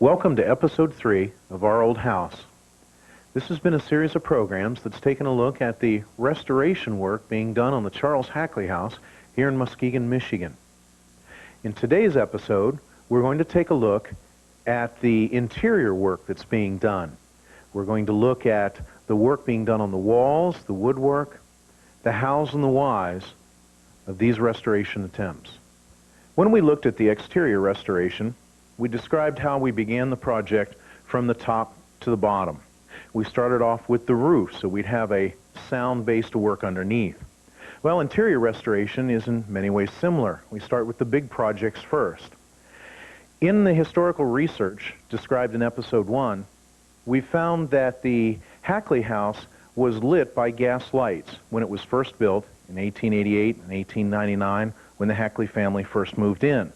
Welcome to Episode 3 of Our Old House. This has been a series of programs that's taken a look at the restoration work being done on the Charles Hackley house here in Muskegon, Michigan. In today's episode, we're going to take a look at the interior work that's being done. We're going to look at the work being done on the walls, the woodwork, the hows and the whys of these restoration attempts. When we looked at the exterior restoration, we described how we began the project from the top to the bottom. We started off with the roof, so we'd have a sound base to work underneath. Well, interior restoration is in many ways similar. We start with the big projects first. In the historical research described in Episode 1, we found that the Hackley house was lit by gas lights when it was first built in 1888 and 1899 when the Hackley family first moved in.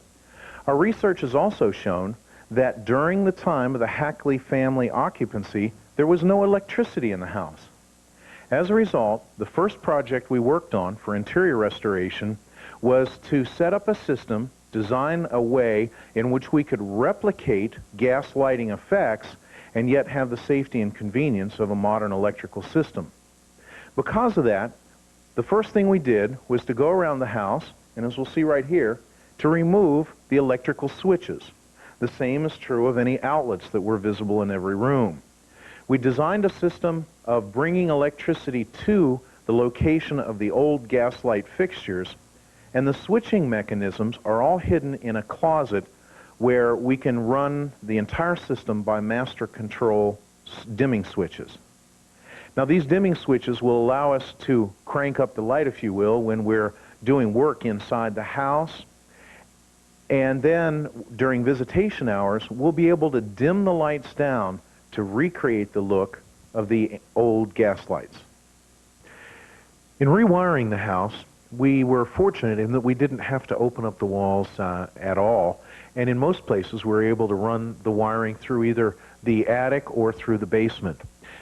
Our research has also shown that during the time of the Hackley family occupancy, there was no electricity in the house. As a result, the first project we worked on for interior restoration was to set up a system, design a way in which we could replicate gas lighting effects and yet have the safety and convenience of a modern electrical system. Because of that, the first thing we did was to go around the house, and as we'll see right here, to remove the electrical switches. The same is true of any outlets that were visible in every room. We designed a system of bringing electricity to the location of the old gas light fixtures, and the switching mechanisms are all hidden in a closet where we can run the entire system by master control dimming switches. Now, these dimming switches will allow us to crank up the light, if you will, when we're doing work inside the house. And then, during visitation hours, we'll be able to dim the lights down to recreate the look of the old gas lights. In rewiring the house, we were fortunate in that we didn't have to open up the walls at all. And in most places, we were able to run the wiring through either the attic or through the basement.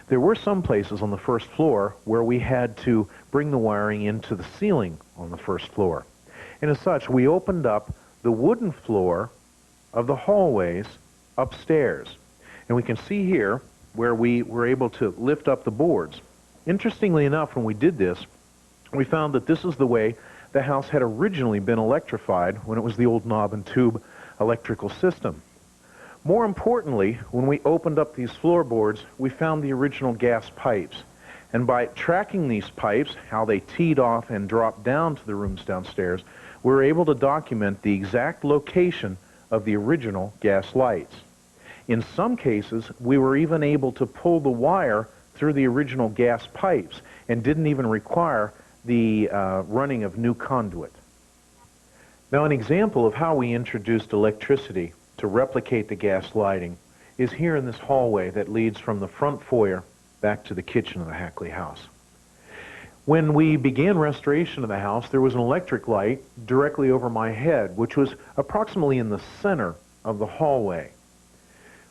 There were some places on the first floor where we had to bring the wiring into the ceiling on the first floor. And as such, we opened up the wooden floor of the hallways upstairs. And we can see here where we were able to lift up the boards. Interestingly enough, when we did this, we found that this is the way the house had originally been electrified when it was the old knob and tube electrical system. More importantly, when we opened up these floorboards, we found the original gas pipes. And by tracking these pipes, how they teed off and dropped down to the rooms downstairs, we were able to document the exact location of the original gas lights. In some cases, we were even able to pull the wire through the original gas pipes and didn't even require the running of new conduit. Now, an example of how we introduced electricity to replicate the gas lighting is here in this hallway that leads from the front foyer back to the kitchen of the Hackley house. When we began restoration of the house, there was an electric light directly over my head, which was approximately in the center of the hallway.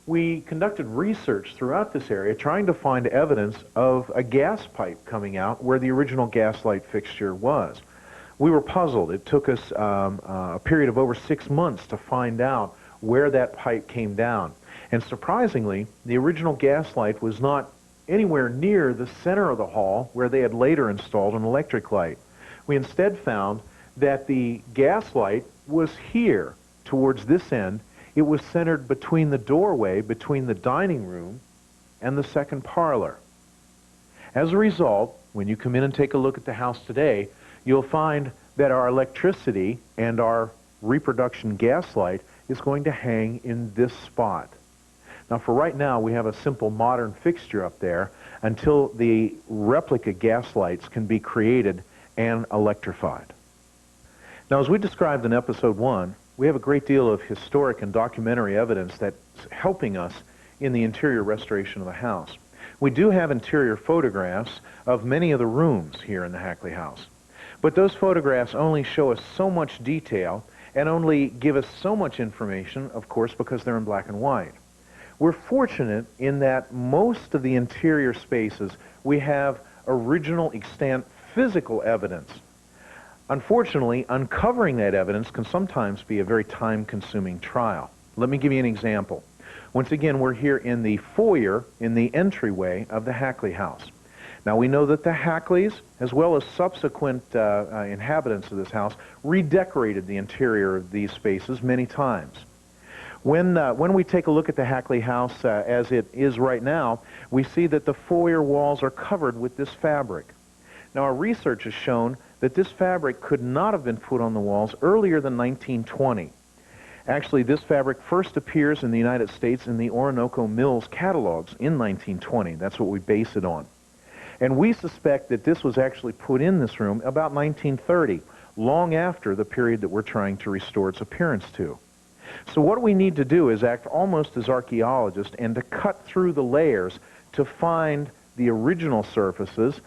We conducted research throughout this area trying to find evidence of a gas pipe coming out where the original gas light fixture was. We were puzzled. It took us a period of over 6 months to find out where that pipe came down. And surprisingly, the original gas light was not anywhere near the center of the hall where they had later installed an electric light. We instead found that the gas light was here towards this end. It was centered between the doorway, between the dining room and the second parlor. As a result, when you come in and take a look at the house today, you'll find that our electricity and our reproduction gas light is going to hang in this spot. Now, for right now, we have a simple modern fixture up there until the replica gas lights can be created and electrified. Now, as we described in Episode 1, we have a great deal of historic and documentary evidence that's helping us in the interior restoration of the house. We do have interior photographs of many of the rooms here in the Hackley house, but those photographs only show us so much detail and only give us so much information, of course, because they're in black and white. We're fortunate in that most of the interior spaces we have original extant physical evidence. Unfortunately, uncovering that evidence can sometimes be a very time-consuming trial. Let me give you an example. Once again, we're here in the foyer, in the entryway of the Hackley house. Now, we know that the Hackleys, as well as subsequent inhabitants of this house, redecorated the interior of these spaces many times. When we take a look at the Hackley house as it is right now, we see that the foyer walls are covered with this fabric. Now, our research has shown that this fabric could not have been put on the walls earlier than 1920. Actually, this fabric first appears in the United States in the Orinoco Mills catalogs in 1920. That's what we base it on. And we suspect that this was actually put in this room about 1930, long after the period that we're trying to restore its appearance to. So what we need to do is act almost as archaeologists and to cut through the layers to find the original surfaces,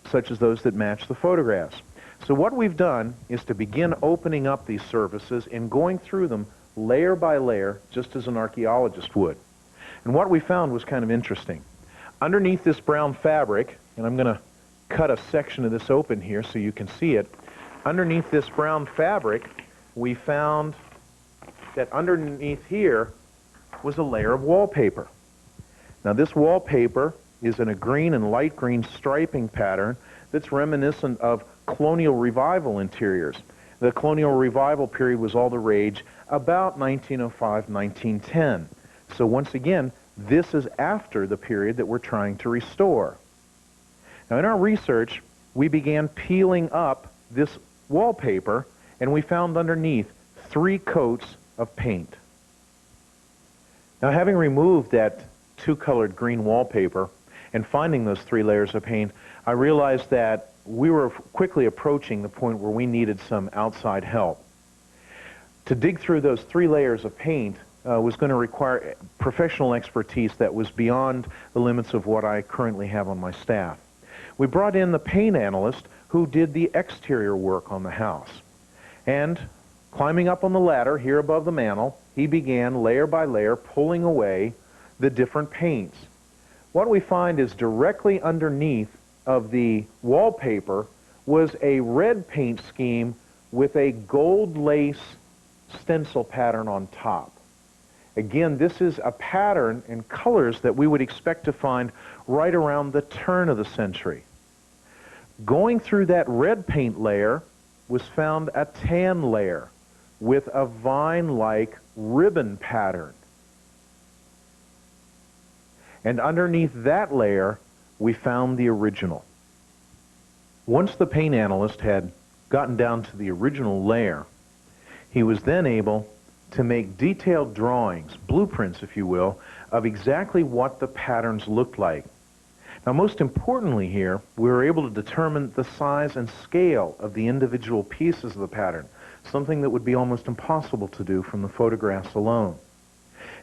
such as those that match the photographs. So what we've done is to begin opening up these surfaces and going through them layer by layer, just as an archaeologist would. And what we found was kind of interesting. Underneath this brown fabric, and I'm going to cut a section of this open here so you can see it, underneath this brown fabric, we found that underneath here was a layer of wallpaper. Now, this wallpaper is in a green and light green striping pattern that's reminiscent of colonial revival interiors. The colonial revival period was all the rage about 1905, 1910. So once again, this is after the period that we're trying to restore. Now, in our research, we began peeling up this wallpaper, and we found underneath 3 coats of paint. Now, having removed that 2-colored green wallpaper and finding those 3 layers of paint, I realized that we were quickly approaching the point where we needed some outside help. To dig through those 3 layers of paint was going to require professional expertise that was beyond the limits of what I currently have on my staff. We brought in the paint analyst who did the exterior work on the house. And climbing up on the ladder here above the mantel, he began layer by layer pulling away the different paints. What we find is directly underneath of the wallpaper was a red paint scheme with a gold lace stencil pattern on top. Again, this is a pattern and colors that we would expect to find right around the turn of the century. Going through that red paint layer was found a tan layer with a vine-like ribbon pattern. And underneath that layer, we found the original. Once the paint analyst had gotten down to the original layer, he was then able to make detailed drawings, blueprints if you will, of exactly what the patterns looked like. Now, most importantly here, we were able to determine the size and scale of the individual pieces of the pattern, something that would be almost impossible to do from the photographs alone.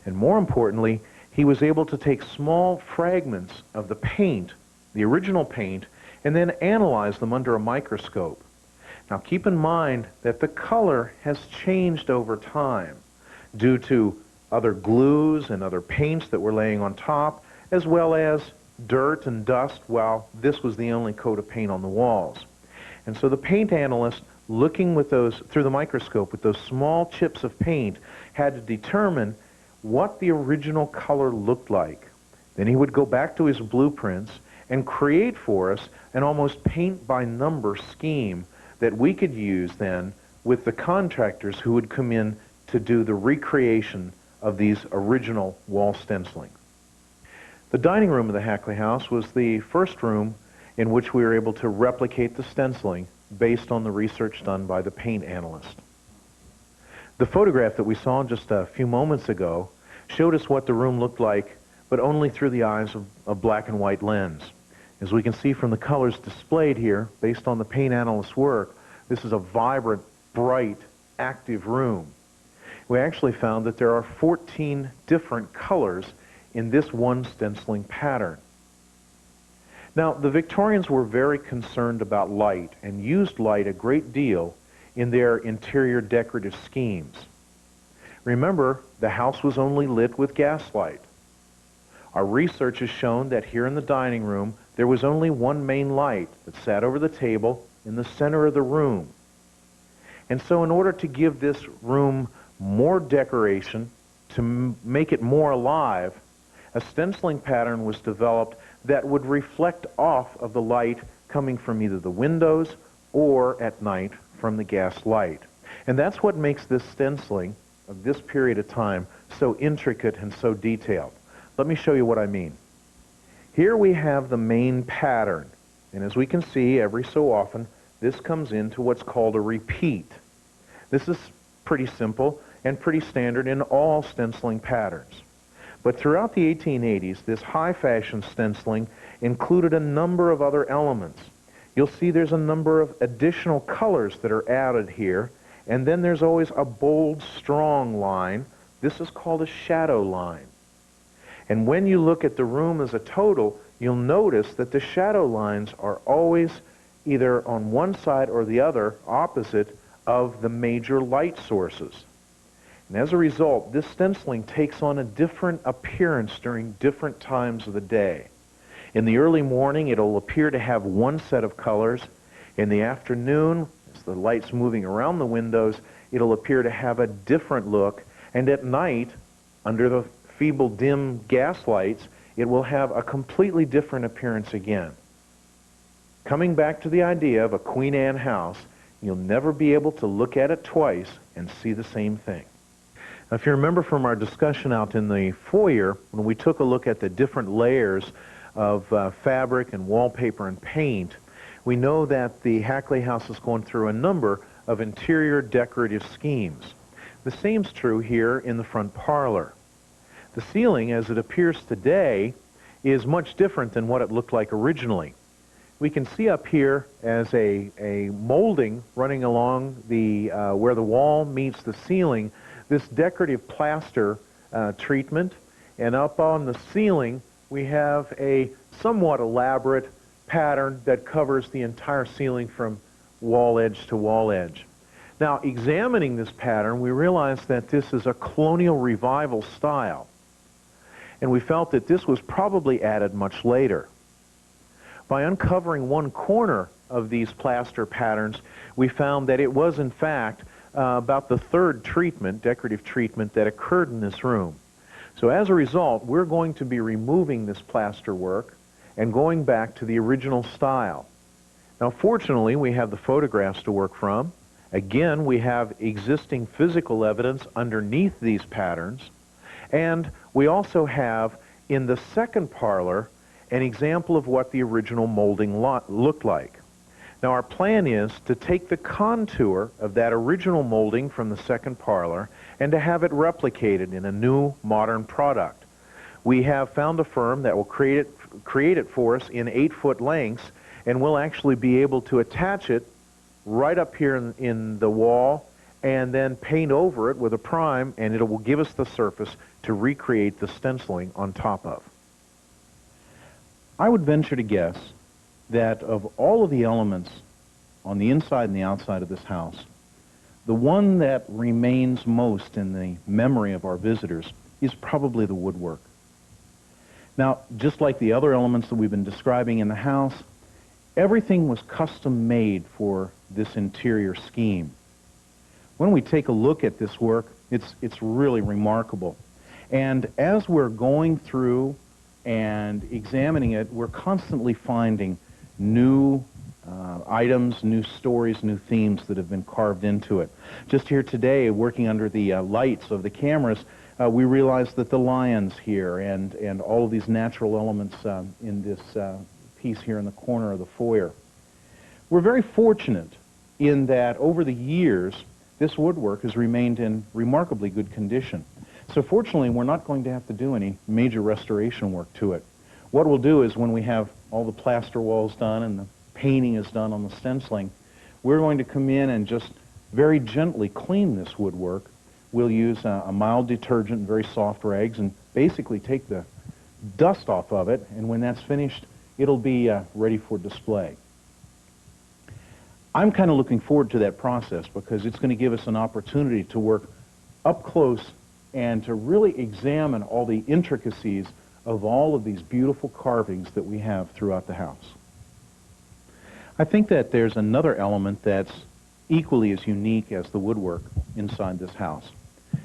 And more importantly, he was able to take small fragments of the paint, the original paint, and then analyze them under a microscope. Now, keep in mind that the color has changed over time due to other glues and other paints that were laying on top, as well as dirt and dust, while this was the only coat of paint on the walls. And so the paint analyst, looking with those through the microscope with those small chips of paint, had to determine what the original color looked like. Then he would go back to his blueprints and create for us an almost paint-by-number scheme that we could use then with the contractors who would come in to do the recreation of these original wall stenciling. The dining room of the Hackley house was the first room in which we were able to replicate the stenciling based on the research done by the paint analyst. The photograph that we saw just a few moments ago showed us what the room looked like, but only through the eyes of a black and white lens. As we can see from the colors displayed here, based on the paint analyst's work, this is a vibrant, bright, active room. We actually found that there are 14 different colors in this one stenciling pattern. Now, the Victorians were very concerned about light and used light a great deal in their interior decorative schemes. Remember, the house was only lit with gaslight. Our research has shown that here in the dining room, there was only one main light that sat over the table in the center of the room. And so in order to give this room more decoration, to make it more alive, a stenciling pattern was developed that would reflect off of the light coming from either the windows or at night from the gas light. And that's what makes this stenciling of this period of time so intricate and so detailed. Let me show you what I mean. Here we have the main pattern, and as we can see, every so often this comes into what's called a repeat. This is pretty simple and pretty standard in all stenciling patterns. But throughout the 1880s, this high-fashion stenciling included a number of other elements. You'll see there's a number of additional colors that are added here, and then there's always a bold, strong line. This is called a shadow line. And when you look at the room as a total, you'll notice that the shadow lines are always either on one side or the other, opposite of the major light sources. And as a result, this stenciling takes on a different appearance during different times of the day. In the early morning, it'll appear to have one set of colors. In the afternoon, as the light's moving around the windows, it'll appear to have a different look. And at night, under the feeble, dim gas lights, it will have a completely different appearance again. Coming back to the idea of a Queen Anne house, you'll never be able to look at it twice and see the same thing. Now, if you remember from our discussion out in the foyer, when we took a look at the different layers of fabric and wallpaper and paint, we know that the Hackley house is going through a number of interior decorative schemes. The same's true here in the front parlor. The ceiling, as it appears today, is much different than what it looked like originally. We can see up here as a molding running along the where the wall meets the ceiling, this decorative plaster treatment, and up on the ceiling we have a somewhat elaborate pattern that covers the entire ceiling from wall edge to wall edge. Now, examining this pattern, we realize that this is a colonial revival style, and we felt that this was probably added much later. By uncovering one corner of these plaster patterns, we found that it was, in fact, about the third treatment, decorative treatment, that occurred in this room. So as a result, we're going to be removing this plaster work and going back to the original style. Now, fortunately, we have the photographs to work from. Again, we have existing physical evidence underneath these patterns. And we also have, in the second parlor, an example of what the original molding looked like. Now, our plan is to take the contour of that original molding from the second parlor and to have it replicated in a new modern product. We have found a firm that will create it for us in 8-foot lengths, and we'll actually be able to attach it right up here in the wall and then paint over it with a prime, and it will give us the surface to recreate the stenciling on top of. I would venture to guess that of all of the elements on the inside and the outside of this house, the one that remains most in the memory of our visitors is probably the woodwork. Now, just like the other elements that we've been describing in the house, everything was custom made for this interior scheme. When we take a look at this work, it's really remarkable. And as we're going through and examining it, we're constantly finding new items, new stories, new themes that have been carved into it. Just here today, working under the lights of the cameras, we realized that the lions here and all of these natural elements in this piece here in the corner of the foyer. We're very fortunate in that over the years, this woodwork has remained in remarkably good condition. So fortunately, we're not going to have to do any major restoration work to it. What we'll do is when we have all the plaster walls done and the painting is done on the stenciling, we're going to come in and just very gently clean this woodwork. We'll use a mild detergent and very soft rags and basically take the dust off of it, and when that's finished, it'll be ready for display. I'm kind of looking forward to that process because it's going to give us an opportunity to work up close and to really examine all the intricacies of all of these beautiful carvings that we have throughout the house. I think that there's another element that's equally as unique as the woodwork inside this house,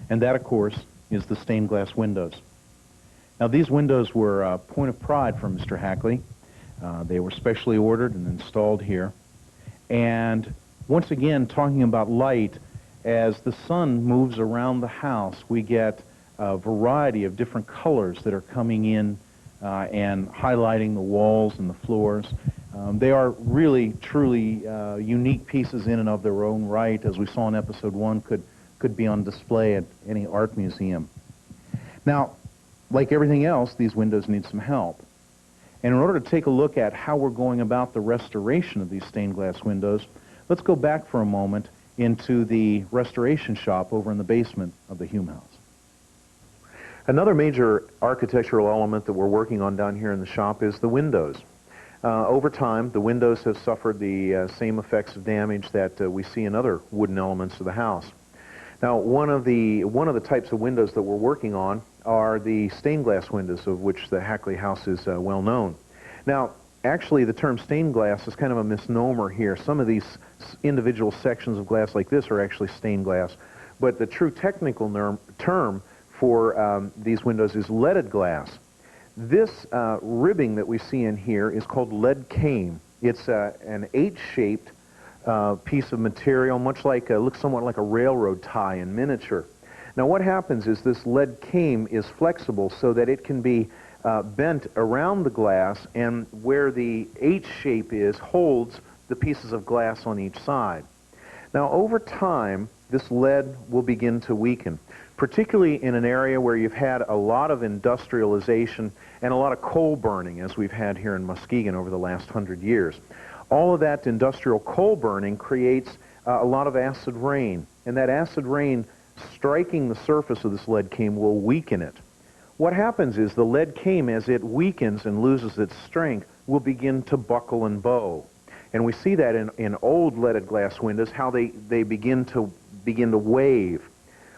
and that, of course, is the stained glass windows. Now these windows were a point of pride for Mr. Hackley. They were specially ordered and installed here. And once again, talking about light, as the sun moves around the house, we get a variety of different colors that are coming in and highlighting the walls and the floors. They are really, truly unique pieces in and of their own right, as we saw in episode 1, could be on display at any art museum. Now, like everything else, these windows need some help. And in order to take a look at how we're going about the restoration of these stained glass windows, let's go back for a moment into the restoration shop over in the basement of the Hume House. Another major architectural element that we're working on down here in the shop is the windows. Over time, the windows have suffered the same effects of damage that we see in other wooden elements of the house. Now, one of the types of windows that we're working on are the stained glass windows, of which the Hackley house is well known. Now, actually, the term stained glass is kind of a misnomer here. Some of these individual sections of glass like this are actually stained glass, but the true technical term for these windows is leaded glass. This ribbing that we see in here is called lead cane. It's an H-shaped piece of material, much like looks somewhat like a railroad tie in miniature. Now, what happens is this lead cane is flexible so that it can be bent around the glass, and where the H shape is holds the pieces of glass on each side. Now, over time, this lead will begin to weaken, particularly in an area where you've had a lot of industrialization and a lot of coal burning, as we've had here in Muskegon over the last 100 years. All of that industrial coal burning creates a lot of acid rain, and that acid rain striking the surface of this lead cane will weaken it. What happens is the lead cane, as it weakens and loses its strength, will begin to buckle and bow. And we see that in old leaded glass windows, how they begin to wave.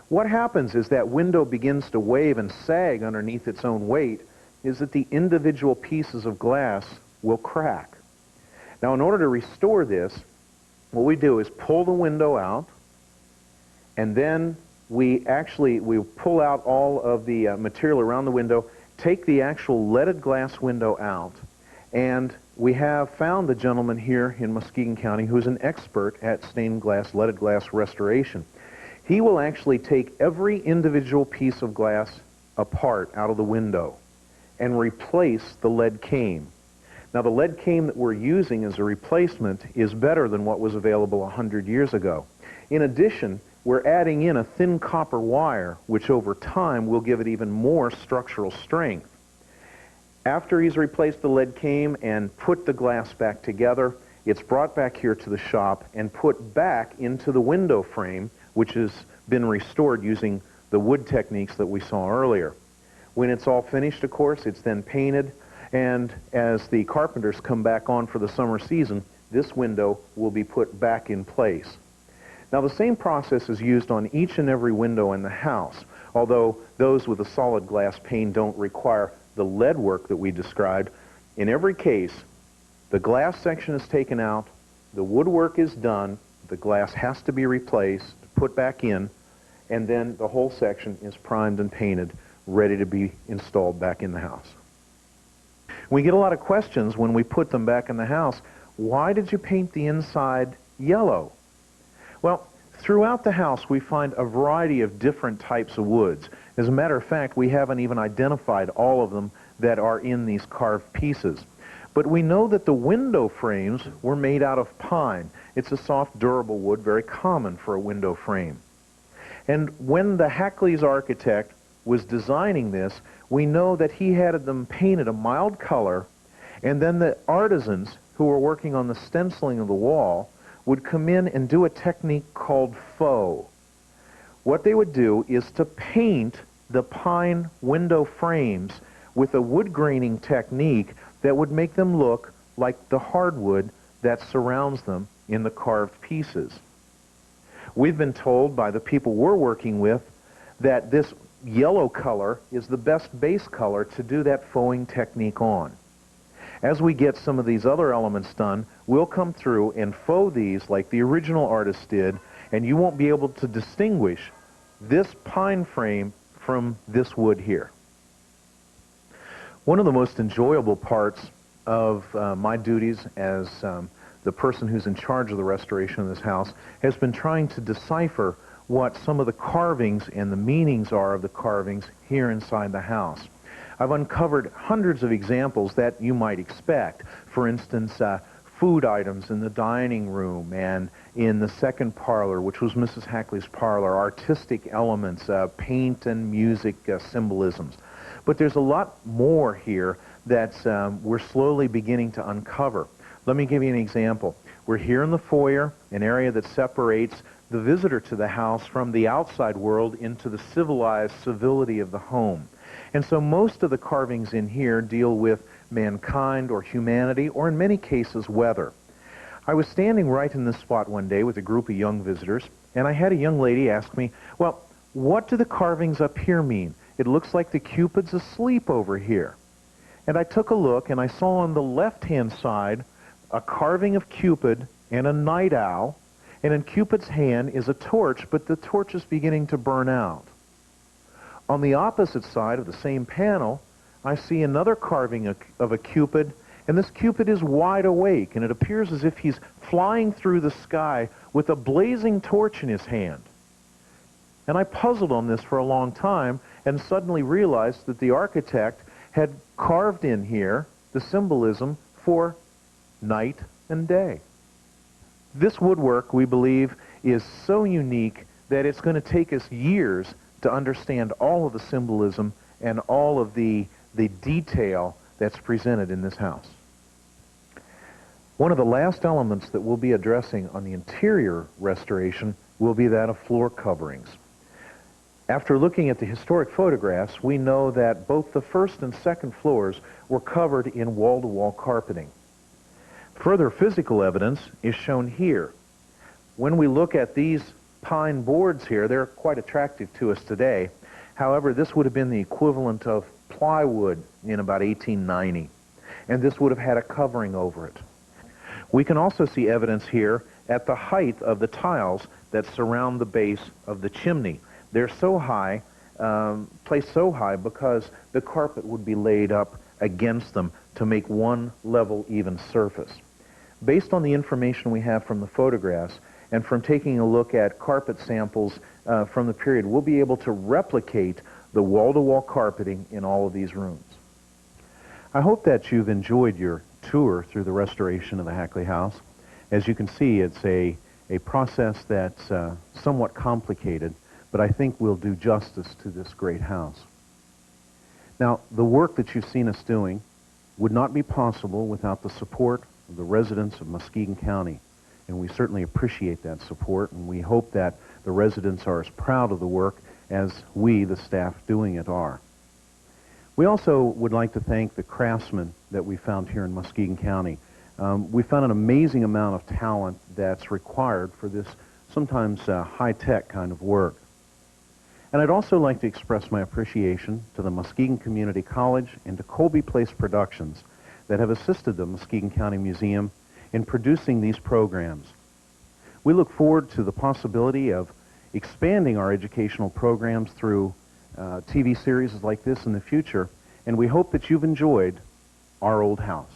What happens is that window begins to wave and sag underneath its own weight, is that the individual pieces of glass will crack. Now, in order to restore this, what we do is pull the window out, and then we pull out all of the material around the window, take the actual leaded glass window out, and we have found a gentleman here in Muskegon County who's an expert at stained glass, leaded glass restoration. He will actually take every individual piece of glass apart out of the window and replace the lead cane. Now, the lead cane that we're using as a replacement is better than what was available 100 years ago. In addition, we're adding in a thin copper wire, which over time will give it even more structural strength. After he's replaced the lead cane and put the glass back together, it's brought back here to the shop and put back into the window frame, which has been restored using the wood techniques that we saw earlier. When it's all finished, of course, it's then painted, and as the carpenters come back on for the summer season, this window will be put back in place. Now, the same process is used on each and every window in the house, although those with a solid glass pane don't require the lead work that we described. In every case, the glass section is taken out, the woodwork is done, the glass has to be replaced, put back in, and then the whole section is primed and painted, ready to be installed back in the house. We get a lot of questions when we put them back in the house. Why did you paint the inside yellow? Well, throughout the house we find a variety of different types of woods. As a matter of fact, we haven't even identified all of them that are in these carved pieces. But we know that the window frames were made out of pine. It's a soft, durable wood, very common for a window frame. And when the Hackley's architect was designing this, we know that he had them painted a mild color, and then the artisans who were working on the stenciling of the wall would come in and do a technique called faux. What they would do is to paint the pine window frames with a wood graining technique that would make them look like the hardwood that surrounds them in the carved pieces. We've been told by the people we're working with that this yellow color is the best base color to do that fauxing technique on. As we get some of these other elements done, we'll come through and faux these like the original artist did, and you won't be able to distinguish this pine frame from this wood here. One of the most enjoyable parts of my duties as the person who's in charge of the restoration of this house has been trying to decipher what some of the carvings and the meanings are of the carvings here inside the house. I've uncovered hundreds of examples that you might expect. For instance, food items in the dining room and in the second parlor, which was Mrs. Hackley's parlor, artistic elements, paint and music symbolisms. But there's a lot more here that we're slowly beginning to uncover. Let me give you an example. We're here in the foyer, an area that separates the visitor to the house from the outside world into the civilized civility of the home. And so most of the carvings in here deal with mankind or humanity, or in many cases, weather. I was standing right in this spot one day with a group of young visitors, and I had a young lady ask me, well, what do the carvings up here mean? It looks like the Cupid's asleep over here. And I took a look, and I saw on the left-hand side a carving of Cupid and a night owl, and in Cupid's hand is a torch, but the torch is beginning to burn out. On the opposite side of the same panel, I see another carving of a Cupid, and this Cupid is wide awake, and it appears as if he's flying through the sky with a blazing torch in his hand. And I puzzled on this for a long time and suddenly realized that the architect had carved in here the symbolism for night and day. This woodwork, we believe, is so unique that it's going to take us years to understand all of the symbolism and all of the detail that's presented in this house. One of the last elements that we'll be addressing on the interior restoration will be that of floor coverings. After looking at the historic photographs, we know that both the first and second floors were covered in wall-to-wall carpeting. Further physical evidence is shown here. When we look at these pine boards here, they're quite attractive to us today. However, this would have been the equivalent of plywood in about 1890, and this would have had a covering over it. We can also see evidence here at the height of the tiles that surround the base of the chimney. They're so high, placed so high because the carpet would be laid up against them to make one level, even surface. Based on the information we have from the photographs and from taking a look at carpet samples from the period, we'll be able to replicate the wall-to-wall carpeting in all of these rooms. I hope that you've enjoyed your tour through the restoration of the Hackley House. As you can see, it's a process that's somewhat complicated, but I think we'll do justice to this great house. Now, the work that you've seen us doing would not be possible without the support of the residents of Muskegon County, and we certainly appreciate that support, and we hope that the residents are as proud of the work as we, the staff doing it, are. We also would like to thank the craftsmen that we found here in Muskegon County. We found an amazing amount of talent that's required for this sometimes high-tech kind of work. And I'd also like to express my appreciation to the Muskegon Community College and to Colby Place Productions that have assisted the Muskegon County Museum in producing these programs. We look forward to the possibility of expanding our educational programs through TV series like this in the future, and we hope that you've enjoyed Our Old House.